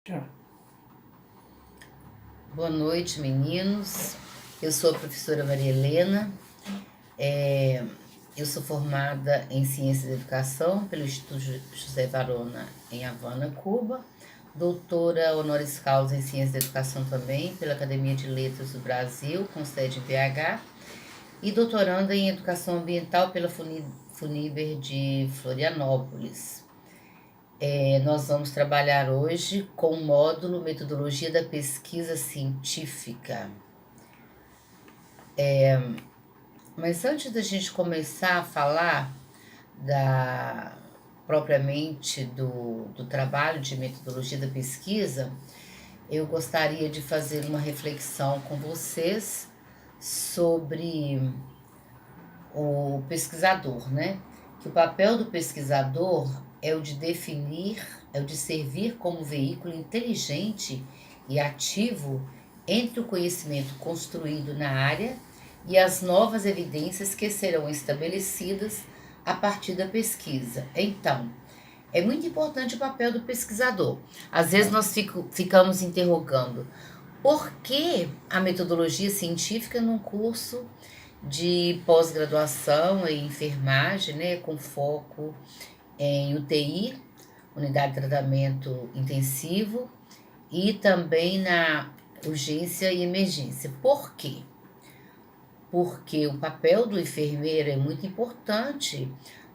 Já. Boa noite, meninos. Eu sou a professora Maria Helena. Eu sou formada em Ciências da Educação pelo Instituto José Varona, em Havana, Cuba. Doutora honoris causa em Ciências da Educação também pela Academia de Letras do Brasil, com sede em BH. E doutoranda em Educação Ambiental pela Funiber de Florianópolis. Nós vamos trabalhar hoje com o módulo Metodologia da Pesquisa Científica. Mas antes da gente começar a falar da propriamente do trabalho de metodologia da pesquisa, eu gostaria de fazer uma reflexão com vocês sobre o pesquisador, né? Que o papel do pesquisador é o de definir, é o de servir como veículo inteligente e ativo entre o conhecimento construído na área e as novas evidências que serão estabelecidas a partir da pesquisa. Então, é muito importante o papel do pesquisador. Às vezes nós ficamos interrogando por que a metodologia científica num curso de pós-graduação em enfermagem, né, com foco em UTI, unidade de tratamento intensivo, e também na urgência e emergência. Por quê? Porque o papel do enfermeiro é muito importante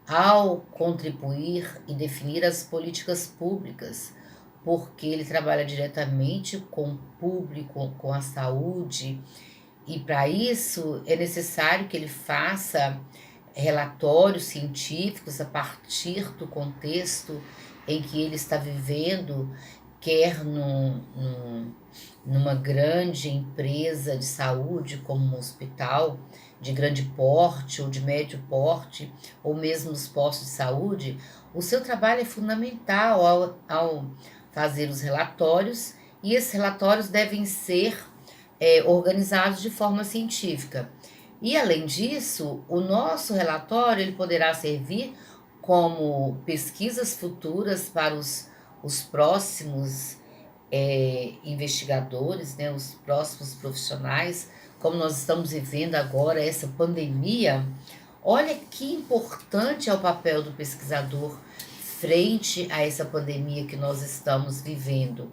ao contribuir e definir as políticas públicas, porque ele trabalha diretamente com o público, com a saúde, e para isso é necessário que ele faça relatórios científicos a partir do contexto em que ele está vivendo, quer numa grande empresa de saúde, como um hospital de grande porte ou de médio porte, ou mesmo nos postos de saúde. O seu trabalho é fundamental ao fazer os relatórios, e esses relatórios devem ser organizados de forma científica. E além disso, o nosso relatório ele poderá servir como pesquisas futuras para os próximos investigadores, né, os próximos profissionais, como nós estamos vivendo agora essa pandemia. Olha que importante é o papel do pesquisador frente a essa pandemia que nós estamos vivendo.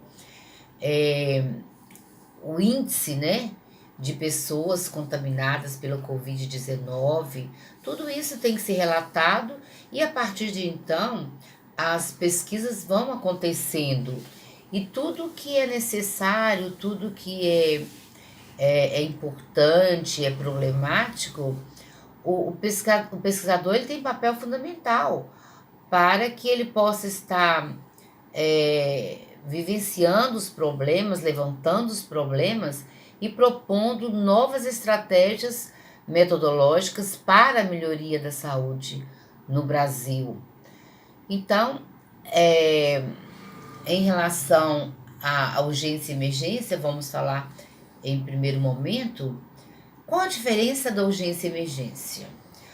O índice, né, de pessoas contaminadas pela Covid-19, tudo isso tem que ser relatado, e a partir de então as pesquisas vão acontecendo, e tudo que é necessário, tudo que é importante, é problemático, o pesquisador ele tem papel fundamental para que ele possa estar vivenciando os problemas, levantando os problemas e propondo novas estratégias metodológicas para a melhoria da saúde no Brasil. Então, em relação à urgência e emergência, vamos falar em primeiro momento, qual a diferença da urgência e emergência?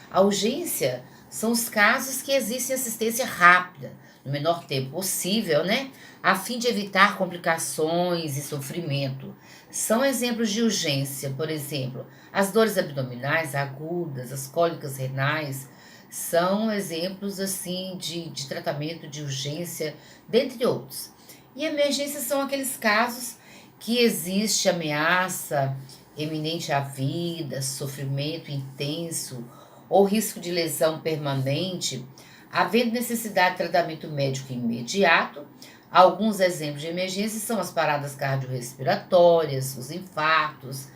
A urgência são os casos que existe assistência rápida, no menor tempo possível, né? A fim de evitar complicações e sofrimento. São exemplos de urgência, por exemplo, as dores abdominais agudas, as cólicas renais, são exemplos assim de tratamento de urgência, dentre outros. E emergência são aqueles casos que existe ameaça eminente à vida, sofrimento intenso ou risco de lesão permanente, havendo necessidade de tratamento médico imediato. Alguns exemplos de emergência são as paradas cardiorrespiratórias, os infartos,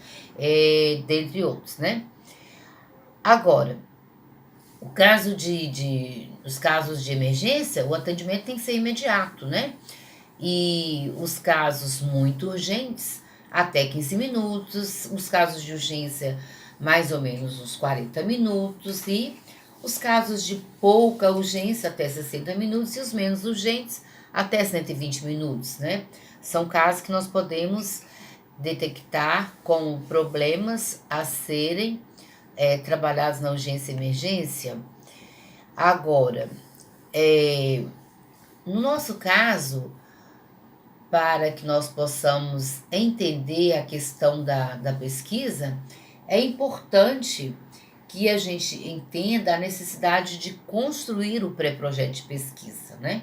dentre outros, né? Agora, os casos de emergência, o atendimento tem que ser imediato, né? E os casos muito urgentes, até 15 minutos, os casos de urgência, mais ou menos uns 40 minutos, e os casos de pouca urgência, até 60 minutos, e os menos urgentes, até 120 minutos, né? São casos que nós podemos detectar como problemas a serem trabalhados na urgência e emergência. Agora, no nosso caso, para que nós possamos entender a questão da pesquisa, é importante que a gente entenda a necessidade de construir o pré-projeto de pesquisa, né?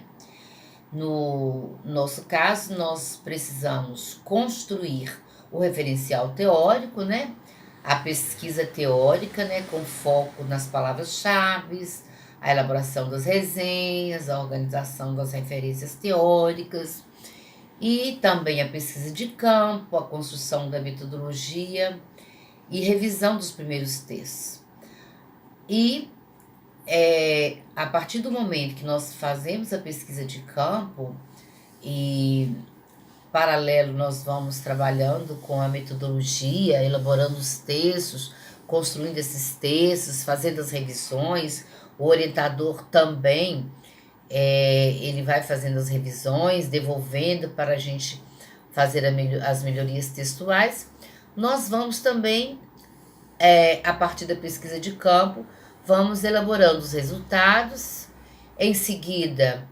No nosso caso, nós precisamos construir o referencial teórico, né? A pesquisa teórica, né? Com foco nas palavras-chave, a elaboração das resenhas, a organização das referências teóricas e também a pesquisa de campo, a construção da metodologia e revisão dos primeiros textos. E a partir do momento que nós fazemos a pesquisa de campo e paralelo nós vamos trabalhando com a metodologia, elaborando os textos, construindo esses textos, fazendo as revisões, o orientador também, ele vai fazendo as revisões, devolvendo para a gente fazer as melhorias textuais. Nós vamos também, a partir da pesquisa de campo, vamos elaborando os resultados. Em seguida,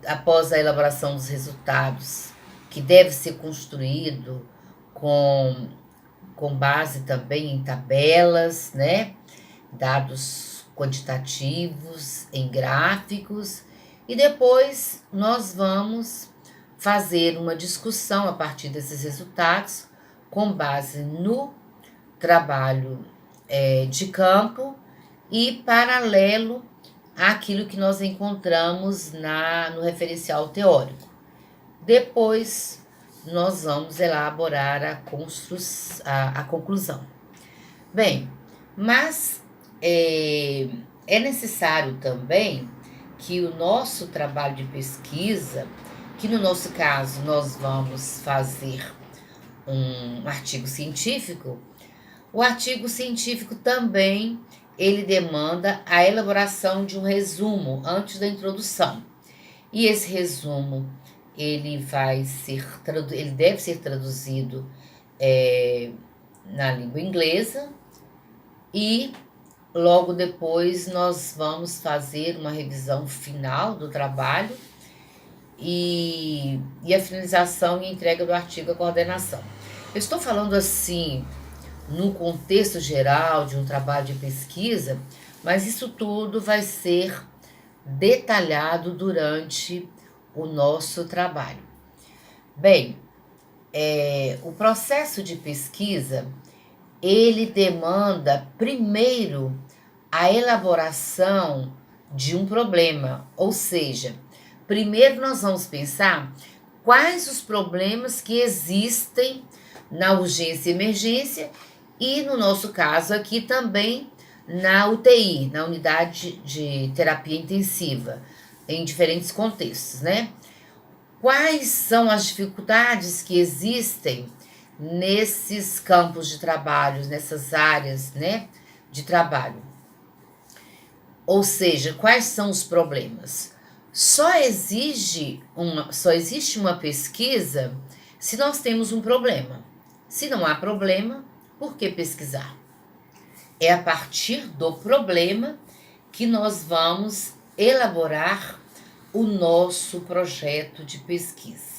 após a elaboração dos resultados, que deve ser construído com base também em tabelas, né? Dados quantitativos, em gráficos, e depois nós vamos fazer uma discussão a partir desses resultados, com base no trabalho de campo e paralelo àquilo que nós encontramos no referencial teórico. Depois, nós vamos elaborar a conclusão. Bem, mas é necessário também que o nosso trabalho de pesquisa, que no nosso caso nós vamos fazer um artigo científico, o artigo científico também ele demanda a elaboração de um resumo antes da introdução. E esse resumo ele deve ser traduzido na língua inglesa e logo depois nós vamos fazer uma revisão final do trabalho e a finalização e entrega do artigo à coordenação. Eu estou falando assim no contexto geral de um trabalho de pesquisa, mas isso tudo vai ser detalhado durante o nosso trabalho. Bem, o processo de pesquisa, ele demanda primeiro a elaboração de um problema, ou seja, primeiro nós vamos pensar quais os problemas que existem na urgência e emergência e, no nosso caso aqui, também na UTI, na unidade de terapia intensiva, em diferentes contextos, né? Quais são as dificuldades que existem nesses campos de trabalho, nessas áreas, né, de trabalho? Ou seja, quais são os problemas? Só existe uma pesquisa se nós temos um problema. Se não há problema, por que pesquisar? É a partir do problema que nós vamos elaborar o nosso projeto de pesquisa.